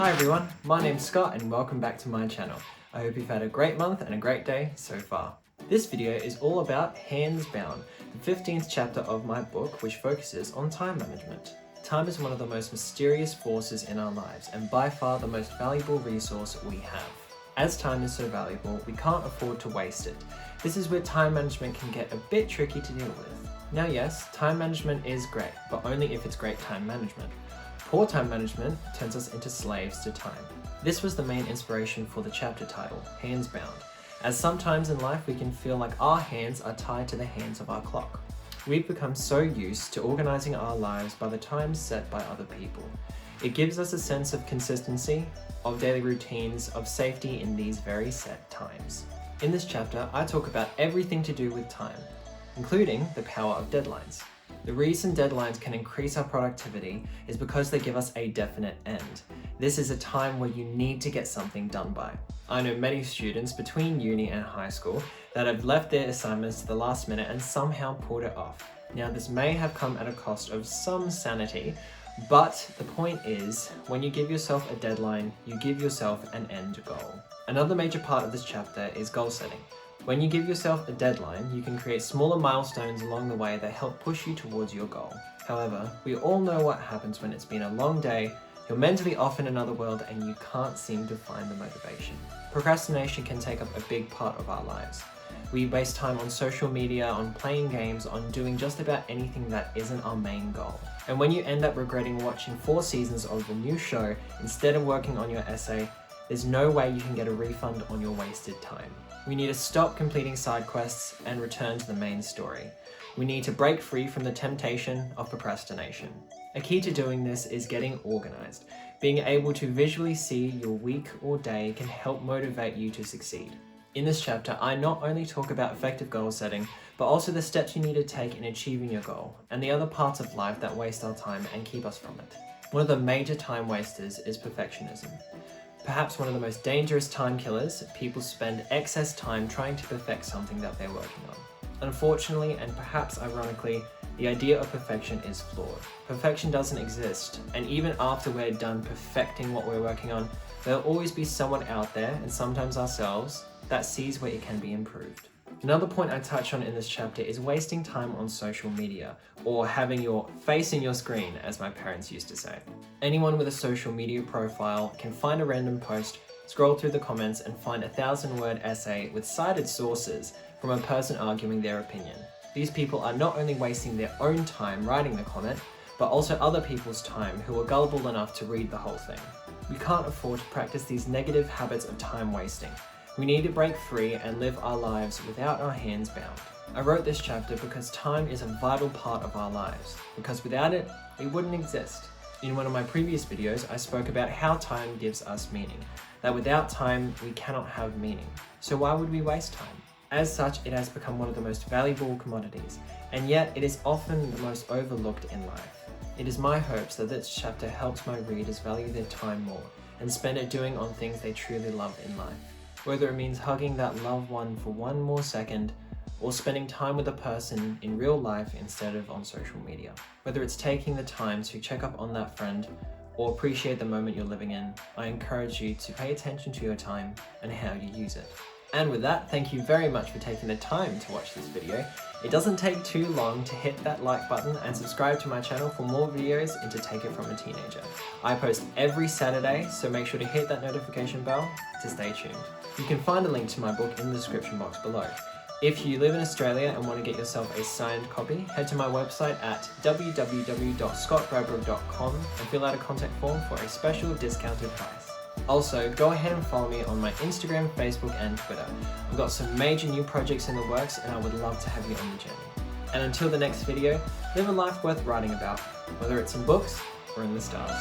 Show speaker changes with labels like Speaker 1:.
Speaker 1: Hi everyone, my name's Scott and welcome back to my channel. I hope you've had a great month and a great day so far. This video is all about Hands Bound, the 15th chapter of my book, which focuses on time management. Time is one of the most mysterious forces in our lives and by far the most valuable resource we have. As time is so valuable, we can't afford to waste it. This is where time management can get a bit tricky to deal with. Now yes, time management is great, but only if it's great time management. Poor time management turns us into slaves to time. This was the main inspiration for the chapter title, Hands Bound, as sometimes in life we can feel like our hands are tied to the hands of our clock. We've become so used to organizing our lives by the times set by other people. It gives us a sense of consistency, of daily routines, of safety in these very set times. In this chapter, I talk about everything to do with time, including the power of deadlines. The reason deadlines can increase our productivity is because they give us a definite end. This is a time where you need to get something done by. I know many students between uni and high school that have left their assignments to the last minute and somehow pulled it off. Now this may have come at a cost of some sanity, but the point is, when you give yourself a deadline, you give yourself an end goal. Another major part of this chapter is goal setting. When you give yourself a deadline, you can create smaller milestones along the way that help push you towards your goal. However, we all know what happens when it's been a long day, you're mentally off in another world and you can't seem to find the motivation. Procrastination can take up a big part of our lives. We waste time on social media, on playing games, on doing just about anything that isn't our main goal. And when you end up regretting watching 4 seasons of the new show instead of working on your essay, there's no way you can get a refund on your wasted time. We need to stop completing side quests and return to the main story. We need to break free from the temptation of procrastination. A key to doing this is getting organized. Being able to visually see your week or day can help motivate you to succeed. In this chapter, I not only talk about effective goal setting, but also the steps you need to take in achieving your goal, and the other parts of life that waste our time and keep us from it. One of the major time wasters is perfectionism. Perhaps one of the most dangerous time killers, people spend excess time trying to perfect something that they're working on. Unfortunately, and perhaps ironically, the idea of perfection is flawed. Perfection doesn't exist, and even after we're done perfecting what we're working on, there'll always be someone out there, and sometimes ourselves, that sees where it can be improved. Another point I touch on in this chapter is wasting time on social media, or having your face in your screen, as my parents used to say. Anyone with a social media profile can find a random post, scroll through the comments and find a 1,000-word essay with cited sources from a person arguing their opinion. These people are not only wasting their own time writing the comment, but also other people's time who are gullible enough to read the whole thing. We can't afford to practice these negative habits of time wasting. We need to break free and live our lives without our hands bound. I wrote this chapter because time is a vital part of our lives, because without it, we wouldn't exist. In one of my previous videos, I spoke about how time gives us meaning, that without time, we cannot have meaning. So why would we waste time? As such, it has become one of the most valuable commodities, and yet it is often the most overlooked in life. It is my hopes that this chapter helps my readers value their time more and spend it doing on things they truly love in life. Whether it means hugging that loved one for one more second, or spending time with a person in real life instead of on social media. Whether it's taking the time to check up on that friend, or appreciate the moment you're living in, I encourage you to pay attention to your time and how you use it. And with that, thank you very much for taking the time to watch this video. It doesn't take too long to hit that like button and subscribe to my channel for more videos and to take it from a teenager. I post every Saturday, so make sure to hit that notification bell to stay tuned. You can find a link to my book in the description box below. If you live in Australia and want to get yourself a signed copy, head to my website at www.scottbradbrook.com and fill out a contact form for a special discounted price. Also, go ahead and follow me on my Instagram, Facebook and Twitter. I've got some major new projects in the works and I would love to have you on the journey. And until the next video, live a life worth writing about, whether it's in books or in the stars.